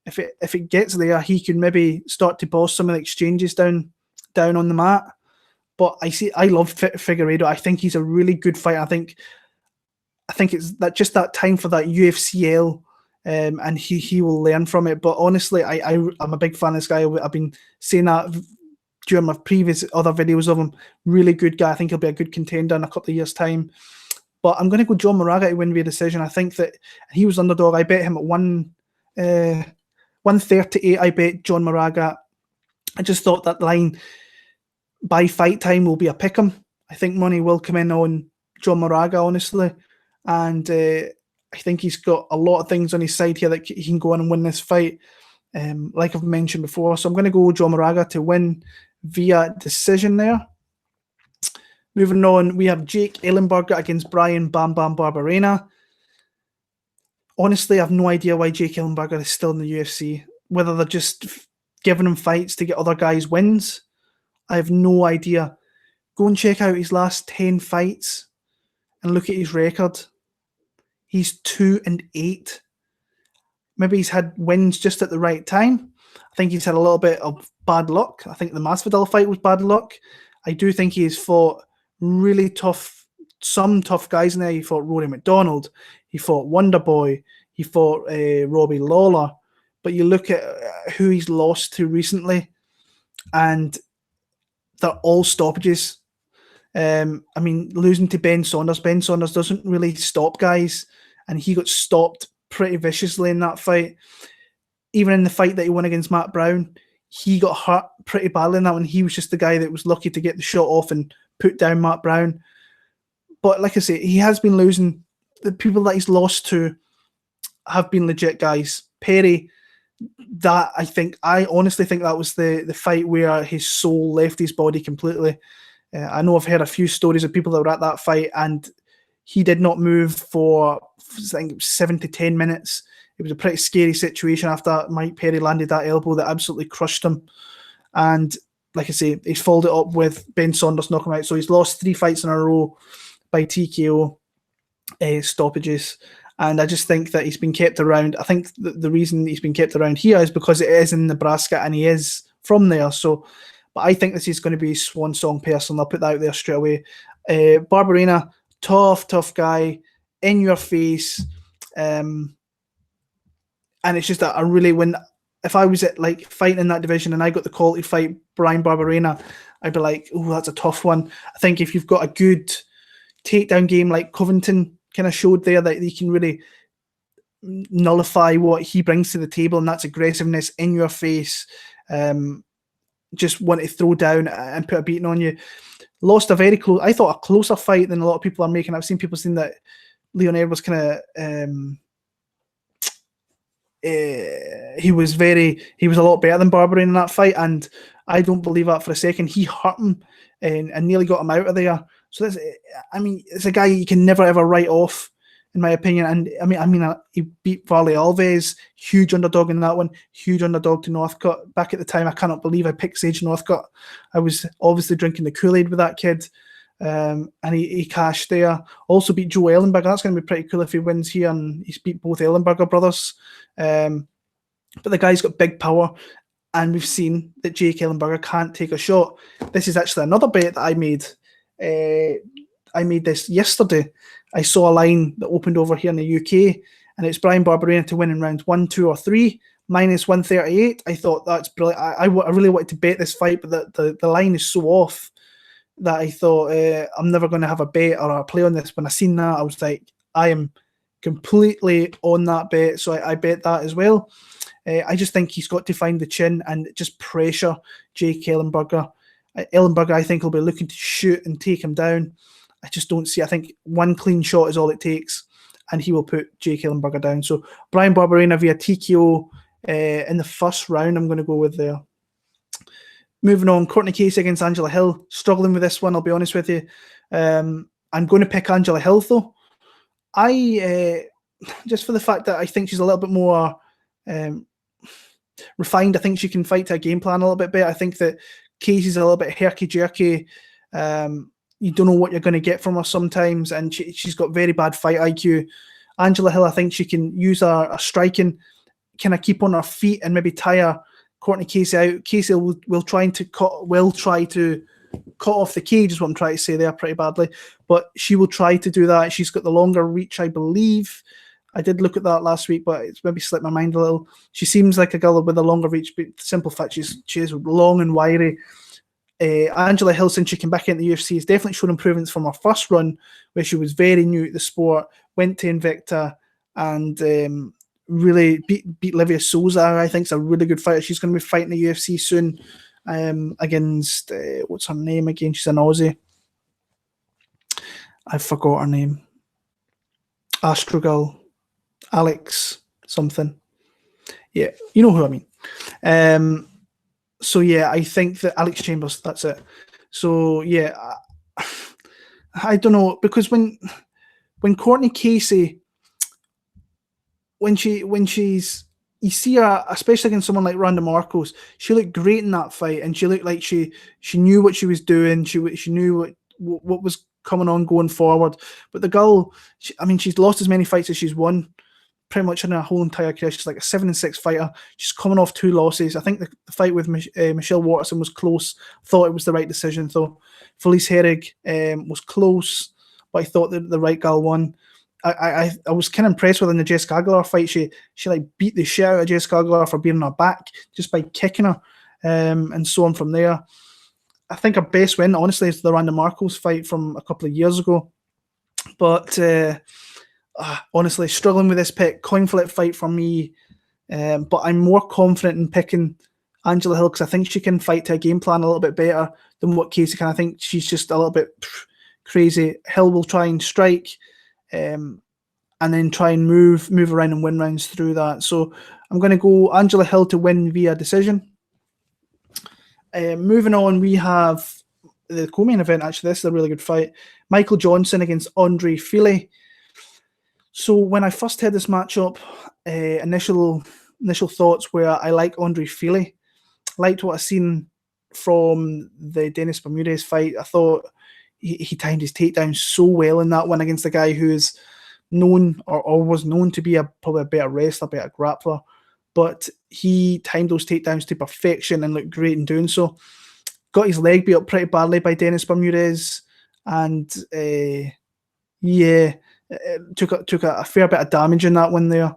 if it gets there, he could maybe start to boss some of the exchanges down on the mat. But I love Figueiredo. I think he's a really good fighter. I think it's just that time for that UFCL. And he will learn from it. But honestly, I'm a big fan of this guy. I've been saying that during my previous other videos of him. Really good guy. I think he'll be a good contender in a couple of years' time. But I'm going to go Joe Moraga to win via decision. I think that he was underdog. I bet him at 138. I bet John Moraga. I just thought that line by fight time will be a pick'em. I think money will come in on John Moraga, honestly. And I think he's got a lot of things on his side here that he can go on and win this fight, like I've mentioned before. So I'm going to go Joe Moraga to win via decision there. Moving on, we have Jake Ellenberger against Bryan Bam Bam Barberena. Honestly, I have no idea why Jake Ellenberger is still in the UFC. Whether they're just giving him fights to get other guys wins, I have no idea. Go and check out his last 10 fights and look at his record. He's 2-8. Maybe he's had wins just at the right time. I think he's had a little bit of bad luck. I think the Masvidal fight was bad luck. I do think he's fought really some tough guys in there. He fought Rory McDonald. He fought Wonderboy. He fought Robbie Lawler. But you look at who he's lost to recently, and they're all stoppages. Losing to Ben Saunders. Ben Saunders doesn't really stop guys, and he got stopped pretty viciously in that fight. Even in the fight that he won against Matt Brown, he got hurt pretty badly in that one. He was just the guy that was lucky to get the shot off and put down Matt Brown. But like I say, he has been losing. The people that he's lost to have been legit guys. Perry, I honestly think that was the fight where his soul left his body completely. I know I've heard a few stories of people that were at that fight, and he did not move for, I think, 7 to 10 minutes. It was a pretty scary situation after Mike Perry landed that elbow that absolutely crushed him. And like I say, he's followed it up with Ben Saunders knocking him out. So he's lost 3 fights in a row by TKO stoppages. And I just think that he's been kept around. I think the reason he's been kept around here is because it is in Nebraska and he is from there. So, but I think this is going to be swan song person. I'll put that out there straight away. Barberena, tough guy, in your face. And it's just that if I was at like fighting in that division and I got the call to fight Bryan Barberena, I'd be like, oh, that's a tough one. I think if you've got a good takedown game like Covington kind of showed there, that he can really nullify what he brings to the table, and that's aggressiveness, in your face, just want to throw down and put a beating on you. Lost a very close, I thought a closer fight than a lot of people are making. I've seen people saying that Leonard was kind of he was a lot better than Barberena in that fight, and I don't believe that for a second. He hurt him and nearly got him out of there. So it's a guy you can never ever write off, in my opinion. And he beat Warlley Alves, huge underdog in that one, huge underdog to Northcutt. Back at the time, I cannot believe I picked Sage Northcutt. I was obviously drinking the Kool-Aid with that kid. and he cashed there. Also beat Joe Ellenberger. That's going to be pretty cool if he wins here, and he's beat both Ellenberger brothers. But the guy's got big power, and we've seen that Jake Ellenberger can't take a shot. This is actually another bet that I made. I made this yesterday. I saw a line that opened over here in the UK, and it's Bryan Barberena to win in rounds 1, 2, or 3, minus 138. I thought that's brilliant. I really wanted to bet this fight, but the line is so off that I thought I'm never going to have a bet or a play on this. When I seen that, I was like, I am completely on that bet. So I bet that as well. I just think he's got to find the chin and just pressure Jake Ellenberger. Ellenberger, I think, will be looking to shoot and take him down. I just don't see. I think one clean shot is all it takes, and he will put Jake Ellenberger down. So Bryan Barberena via TKO in the first round, I'm going to go with there. Moving on, Cortney Casey against Angela Hill. Struggling with this one, I'll be honest with you. I'm going to pick Angela Hill, though. Just for the fact that I think she's a little bit more refined. I think she can fight to a game plan a little bit better. I think that Casey's a little bit herky-jerky. You don't know what you're going to get from her sometimes, and she's got very bad fight IQ. Angela Hill, I think she can use her striking, kind of keep on her feet and maybe tire Cortney Casey out. Casey will try to cut off the cage, is what I'm trying to say there pretty badly, but she will try to do that. She's got the longer reach, I believe. I did look at that last week, but it's maybe slipped my mind a little. She seems like a girl with a longer reach, but the simple fact she is long and wiry. Angela Hill, since she came back into the UFC, has definitely shown improvements from her first run, where she was very new to the sport, went to Invicta, and really beat Livia Souza. I think is a really good fighter. She's going to be fighting the UFC soon against, what's her name again? She's an Aussie. I forgot her name. Astrogal. Alex something. Yeah, you know who I mean. So yeah, I think that Alex Chambers, that's it. So yeah, I don't know, because when Cortney Casey, when she's, you see her, especially against someone like Randa Markus, she looked great in that fight, and she looked like she knew what she was doing. She knew what was coming on going forward. But the girl, she's lost as many fights as she's won. Pretty much in her whole entire career. She's like a 7-6 fighter. She's coming off 2 losses. I think the fight with Michelle Watterson was close. Thought it was the right decision, though. Felice Herrig was close, but I thought that the right girl won. I was kind of impressed with in the Jessica Aguilar fight. She like beat the shit out of Jessica Aguilar for being on her back just by kicking her, and so on from there. I think her best win, honestly, is the Randa Markus fight from a couple of years ago. But honestly, struggling with this pick. Coin flip fight for me, but I'm more confident in picking Angela Hill because I think she can fight to a game plan a little bit better than what Casey can. I think she's just a little bit crazy. Hill will try and strike, and then try and move around and win rounds through that. So I'm going to go Angela Hill to win via decision. Moving on, we have the co-main event. Actually, this is a really good fight. Michael Johnson against Andre Fili. So when I first heard this matchup, initial thoughts were I like Andre Fili. Liked what I seen from the Dennis Bermudez fight. I thought he timed his takedowns so well in that one against a guy who is known or was known to be probably a better wrestler, a better grappler. But he timed those takedowns to perfection and looked great in doing so. Got his leg beat up pretty badly by Dennis Bermudez, and took a fair bit of damage in that one there.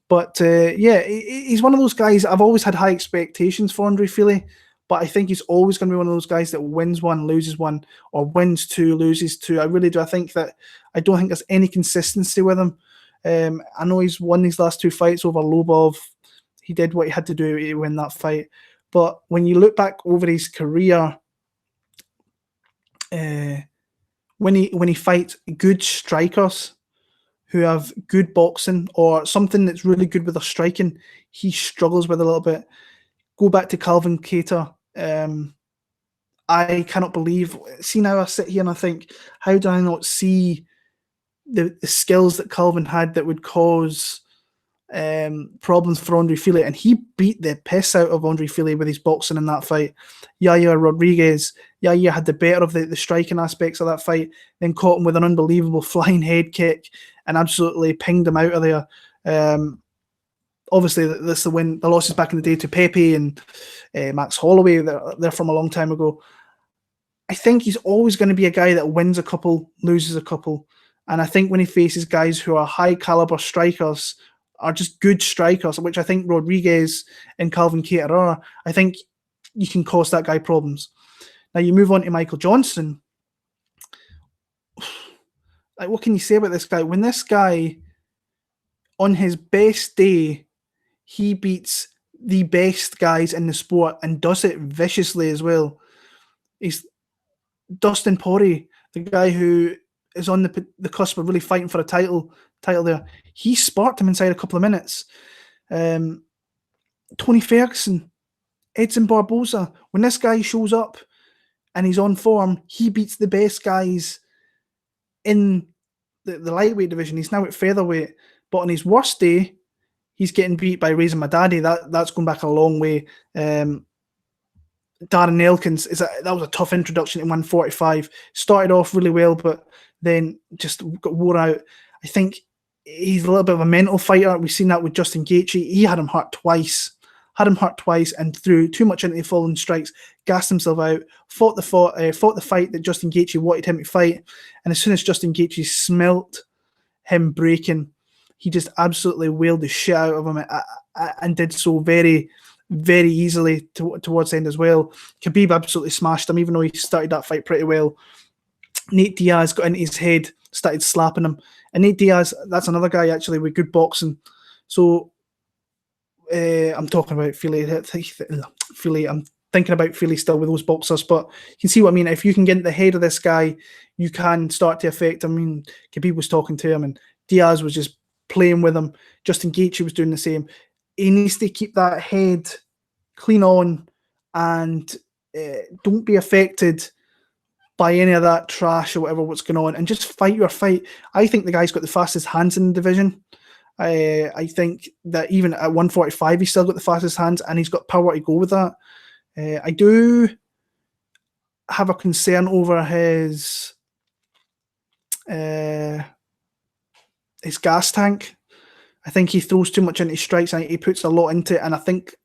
But he's one of those guys. I've always had high expectations for Andre Fili, but I think he's always going to be one of those guys that wins one, loses one, or wins 2, loses 2. I really do. I don't think there's any consistency with him. I know he's won these last 2 fights over Lobov. He did what he had to do to win that fight. But when you look back over his career, when he fights good strikers who have good boxing or something that's really good with their striking, he struggles with a little bit. Go back to Calvin Kattar. I cannot believe. See, now I sit here and I think, how do I not see the skills that Calvin had that would cause problems for Andre Fili, and he beat the piss out of Andre Fili with his boxing in that fight. Yair Rodriguez, Yair had the better of the striking aspects of that fight, then caught him with an unbelievable flying head kick and absolutely pinged him out of there. Obviously, this the win. The losses back in the day to Pepe and Max Holloway. They're from a long time ago. I think he's always going to be a guy that wins a couple, loses a couple. And I think when he faces guys who are high caliber strikers, are just good strikers, which I think Rodriguez and Calvin Kattar are, I think you can cause that guy problems. Now you move on to Michael Johnson. Like, what can you say about this guy? When this guy, on his best day, he beats the best guys in the sport and does it viciously as well. He's Dustin Poirier, the guy who is on the cusp of really fighting for a title there. He sparked him inside a couple of minutes. Tony Ferguson, Edson Barboza. When this guy shows up and he's on form, he beats the best guys in the lightweight division. He's now at featherweight, but on his worst day, he's getting beat by Reza Madadi. That's going back a long way. Darren Elkins, that was a tough introduction in 145. Started off really well, but then just got wore out. I think he's a little bit of a mental fighter. We've seen that with Justin Gaethje. He had him hurt twice and threw too much into the falling strikes, gassed himself out, fought the fight that Justin Gaethje wanted him to fight. And as soon as Justin Gaethje smelt him breaking, he just absolutely wailed the shit out of him and did so very, very easily towards the end as well. Khabib absolutely smashed him, even though he started that fight pretty well. Nate Diaz got into his head, started slapping him. And Nate Diaz, that's another guy actually with good boxing. So I'm talking about Fili. I'm thinking about Fili still with those boxers, but you can see what I mean. If you can get into the head of this guy, you can start to affect him. I mean, Khabib was talking to him and Diaz was just playing with him. Justin Gaethje was doing the same. He needs to keep that head clean on and don't be affected by any of that trash or what's going on, and just fight your fight. I think the guy's got the fastest hands in the division. I think that even at 145, he's still got the fastest hands, and he's got power to go with that. I do have a concern over his gas tank. I think he throws too much into strikes and he puts a lot into it, and I think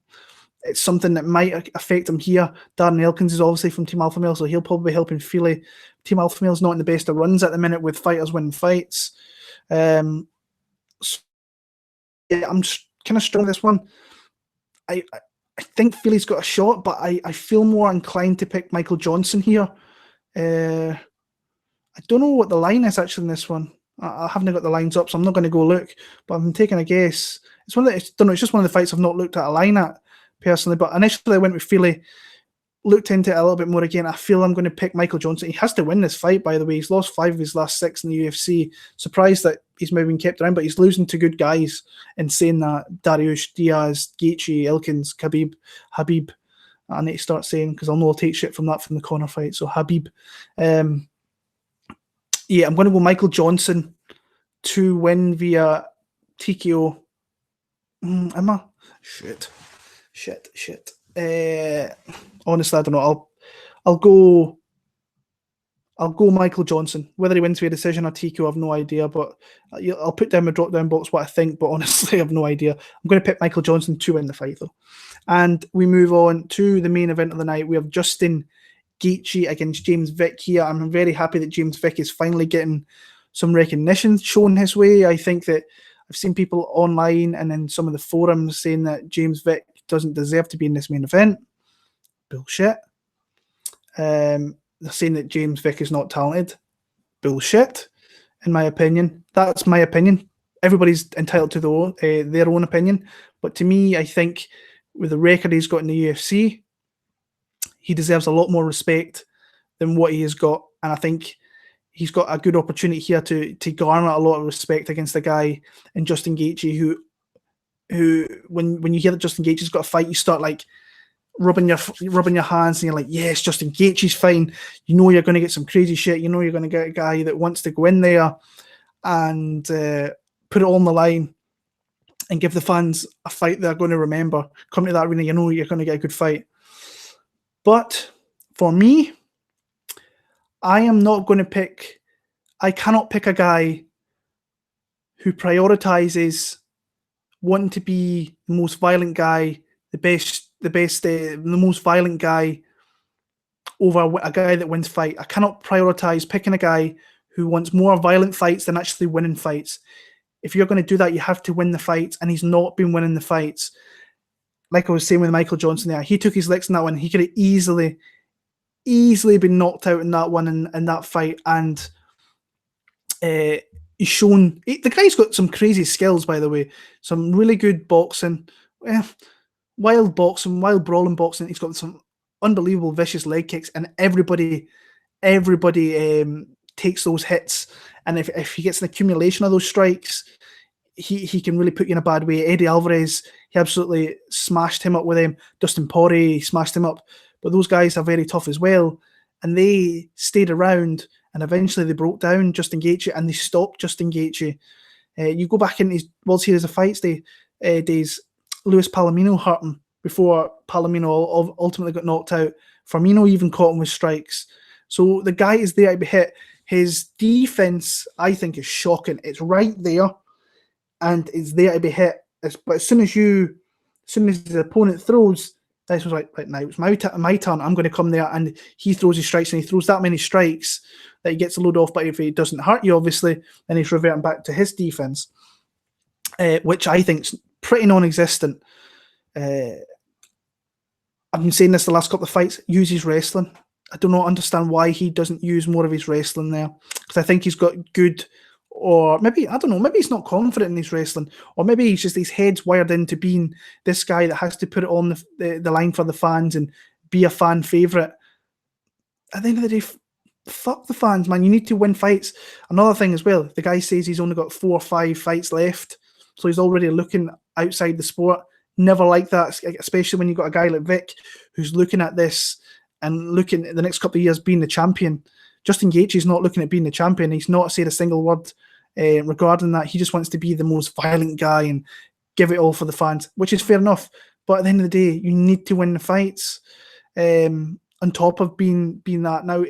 it's something that might affect him here. Darren Elkins is obviously from Team Alpha Male, so he'll probably be helping Fili. Team Alpha Male's not in the best of runs at the minute with fighters winning fights. So yeah, I'm just kind of strong with this one. I think Fili's got a shot, but I feel more inclined to pick Michael Johnson here. I don't know what the line is actually in this one. I haven't got the lines up, so I'm not going to go look, but I'm taking a guess. It's just one of the fights I've not looked at a line at personally, but initially I went with Fili, looked into it a little bit more again. I feel I'm going to pick Michael Johnson. He has to win this fight, by the way. He's lost 5 of his last 6 in the UFC. Surprised that he's maybe been kept around, but he's losing to good guys. And saying that, Dariush, Diaz, Gaethje, Elkins, Habib. I need to start saying, because I'll know I'll take shit from that from the corner fight. So Habib. Yeah, I'm going to go Michael Johnson to win via TKO. Am I? Shit. Honestly, I don't know. I'll go Michael Johnson. Whether he wins via decision or TKO, I have no idea. But I'll put down my drop-down box what I think. But honestly, I have no idea. I'm going to pick Michael Johnson to win the fight, though. And we move on to the main event of the night. We have Justin Gaethje against James Vick here. I'm very happy that James Vick is finally getting some recognition shown his way. I think that I've seen people online and in some of the forums saying that James Vick doesn't deserve to be in this main event. Bullshit. They're saying that James Vick is not talented. Bullshit, in my opinion. That's my opinion. Everybody's entitled to their own opinion. But to me, I think with the record he's got in the UFC, he deserves a lot more respect than what he has got. And I think he's got a good opportunity here to garner a lot of respect against a guy in Justin Gaethje who when you hear that Justin Gaethje's got a fight, you start like rubbing your hands and you're like, yes, Justin Gaethje's fine. You know you're going to get some crazy shit. You know you're going to get a guy that wants to go in there and put it on the line. and give the fans a fight they're going to remember. Come to that arena, you know you're going to get a good fight. But for me, I am not going to pick. I cannot pick a guy who prioritizes wanting to be the most violent guy, the most violent guy over a guy that wins fight. I cannot prioritize picking a guy who wants more violent fights than actually winning fights. If you're going to do that, you have to win the fights, and he's not been winning the fights. Like I was saying with Michael Johnson there, he took his licks in that one. He could have easily been knocked out in that one in that fight, and he's shown the guy's got some crazy skills, by the way. Some really good boxing, wild brawling boxing. He's got some unbelievable vicious leg kicks, and everybody takes those hits. And if he gets an accumulation of those strikes, he can really put you in a bad way. Eddie Alvarez, he absolutely smashed him up with him. Dustin Poirier, he smashed him up. But those guys are very tough as well, and they stayed around. And eventually they broke down Justin Gaethje, and they stopped Justin Gaethje. You go back in his World Series of Fights days, Luis Palomino hurt him before Palomino ultimately got knocked out. Firmino even caught him with strikes. So the guy is there to be hit. His defense, I think, is shocking. It's right there, and it's there to be hit. But as soon as the opponent throws, Deiveson was like, right now it's my turn. I'm going to come there, and he throws his strikes, and he throws that many strikes that he gets a load off. But if he doesn't hurt you, obviously, then he's reverting back to his defense, which I think is pretty non-existent. I've been saying this the last couple of fights. Use his wrestling. I do not understand why he doesn't use more of his wrestling there, because I think he's got good. Or maybe, I don't know, maybe he's not confident in his wrestling, or maybe he's just his head's wired into being this guy that has to put it on the line for the fans and be a fan favourite. At the end of the day, fuck the fans, man. You need to win fights. Another thing as well, the guy says he's only got 4 or 5 fights left, so he's already looking outside the sport. Never like that, especially when you've got a guy like Vick who's looking at this and looking at the next couple of years being the champion. Justin Gaethje is not looking at being the champion. He's not said a single word regarding that. He just wants to be the most violent guy and give it all for the fans, which is fair enough. But at the end of the day, you need to win the fights. On top of being that, now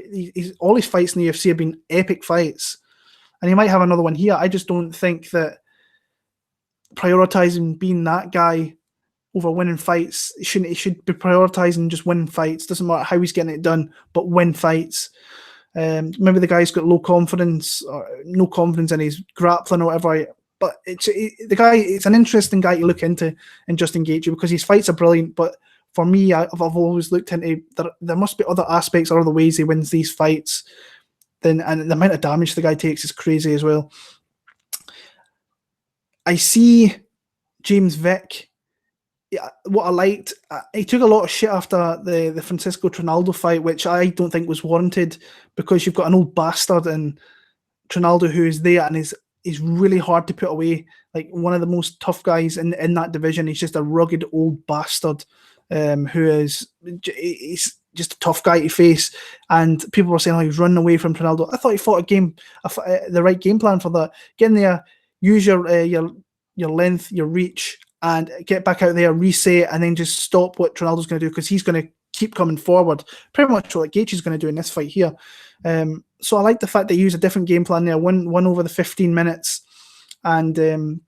all his fights in the UFC have been epic fights, and he might have another one here. I just don't think that prioritizing being that guy over winning fights, he should be prioritizing just winning fights. Doesn't matter how he's getting it done, but win fights. Maybe the guy's got low confidence or no confidence in his grappling or whatever. But it's an interesting guy to look into in Justin Gaethje, because his fights are brilliant. But for me, I've always looked into there must be other aspects or other ways he wins these fights. And the amount of damage the guy takes is crazy as well. I see James Vick. What I liked, he took a lot of shit after the Francisco Trinaldo fight, which I don't think was warranted, because you've got an old bastard in Trinaldo who is there and is really hard to put away. Like one of the most tough guys in that division. He's just a rugged old bastard he's just a tough guy to face. And people were saying, he's running away from Trinaldo. I thought he fought the right game plan for that. Get in there, use your length, your reach, and get back out there, reset, and then just stop what Trinaldo's going to do, because he's going to keep coming forward. Pretty much what Gaethje's going to do in this fight here. So I like the fact that he used a different game plan there, won over the 15 minutes. And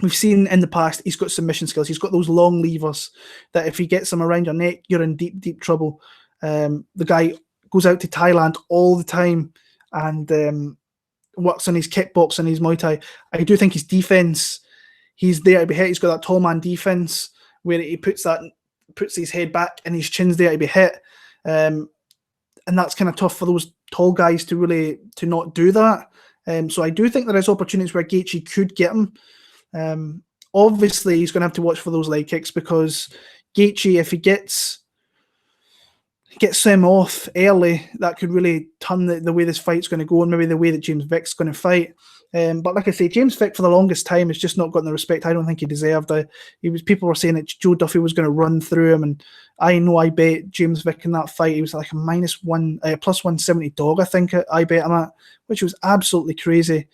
we've seen in the past, he's got submission skills. He's got those long levers that if he gets them around your neck, you're in deep, deep trouble. The guy goes out to Thailand all the time and works on his kickboxing, his Muay Thai. I do think his defense, he's there to be hit. He's got that tall man defense where he puts his head back and his chin's there to be hit. And that's kind of tough for those tall guys to not do that. So I do think there is opportunities where Gaethje could get him. Obviously, he's going to have to watch for those leg kicks, because Gaethje, if he gets him off early, that could really turn the way this fight's going to go, and maybe the way that James Vick's going to fight. But like I say, James Vick for the longest time has just not gotten the respect I don't think he deserved. People were saying that Joe Duffy was going to run through him, and I bet James Vick in that fight. He was like a plus 170 dog, I think I bet him at, which was absolutely crazy.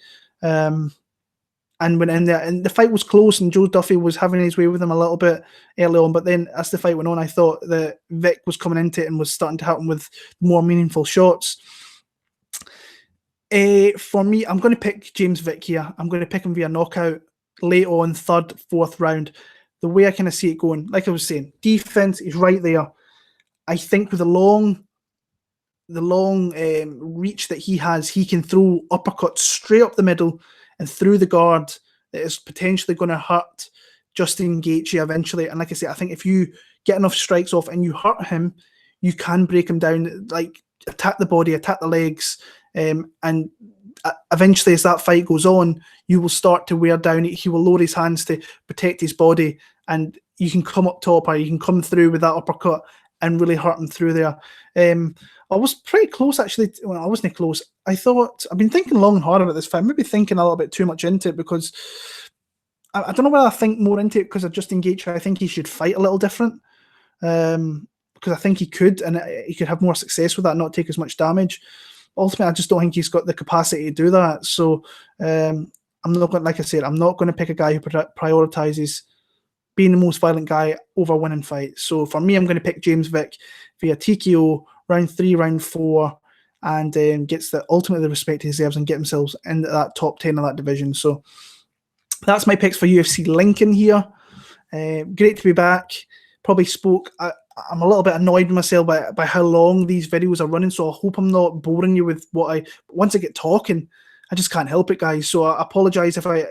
and went in there, and the fight was close, and Joe Duffy was having his way with him a little bit early on, but then as the fight went on, I thought that Vick was coming into it and was starting to hit him with more meaningful shots. For me, I'm going to pick James Vick here. I'm going to pick him via knockout late on, third, fourth round. The way I kind of see it going, like I was saying, defense is right there. I think with the long reach that he has, he can throw uppercuts straight up the middle and through the guard that is potentially going to hurt Justin Gaethje eventually. And like I say, I think if you get enough strikes off and you hurt him, you can break him down, like attack the body, attack the legs, and eventually as that fight goes on, you will start to wear down. He will lower his hands to protect his body, and you can come up top or you can come through with that uppercut and really hurt him through there. I was pretty close, actually. Well, I wasn't close. I've been thinking long and hard about this fight. Maybe thinking a little bit too much into it, because I don't know whether I think more into it because of Justin Gaethje. I think he should fight a little different, because I think he could, and he could have more success with that, not take as much damage. Ultimately, I just don't think he's got the capacity to do that. So I'm not going, like I said, I'm not going to pick a guy who prioritizes being the most violent guy over winning fights. So for me, I'm going to pick James Vick via TKO, round 3, round 4, and gets ultimately the respect he deserves and get himself into that top 10 of that division. So that's my picks for UFC Lincoln here. Great to be back. Probably spoke. I'm a little bit annoyed with myself by how long these videos are running, so I hope I'm not boring you with once I get talking, I just can't help it, guys. So I apologise if I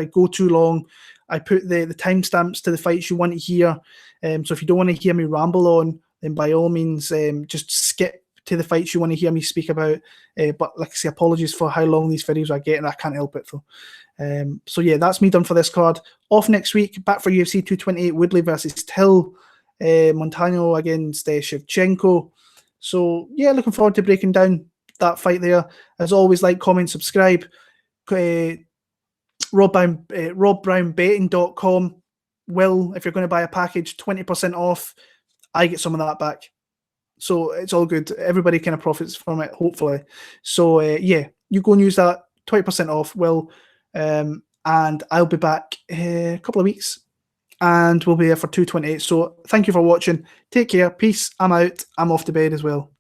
go too long. I put the timestamps to the fights you want to hear. So if you don't want to hear me ramble on, then by all means, just skip to the fights you want to hear me speak about. But like I say, apologies for how long these videos are getting. I can't help it though. So yeah, that's me done for this card. Off next week, back for UFC 228, Woodley versus Till. Montano against Shevchenko. So yeah, looking forward to breaking down that fight there. As always, like, comment, subscribe. RobBrownBetting.com. Will, if you're going to buy a package, 20% off. I get some of that back. So it's all good. Everybody kind of profits from it, hopefully. So yeah, you go and use that, 20% off, Will. And I'll be back a couple of weeks. And we'll be here for 228. So thank you for watching. Take care. Peace. I'm out. I'm off to bed as well.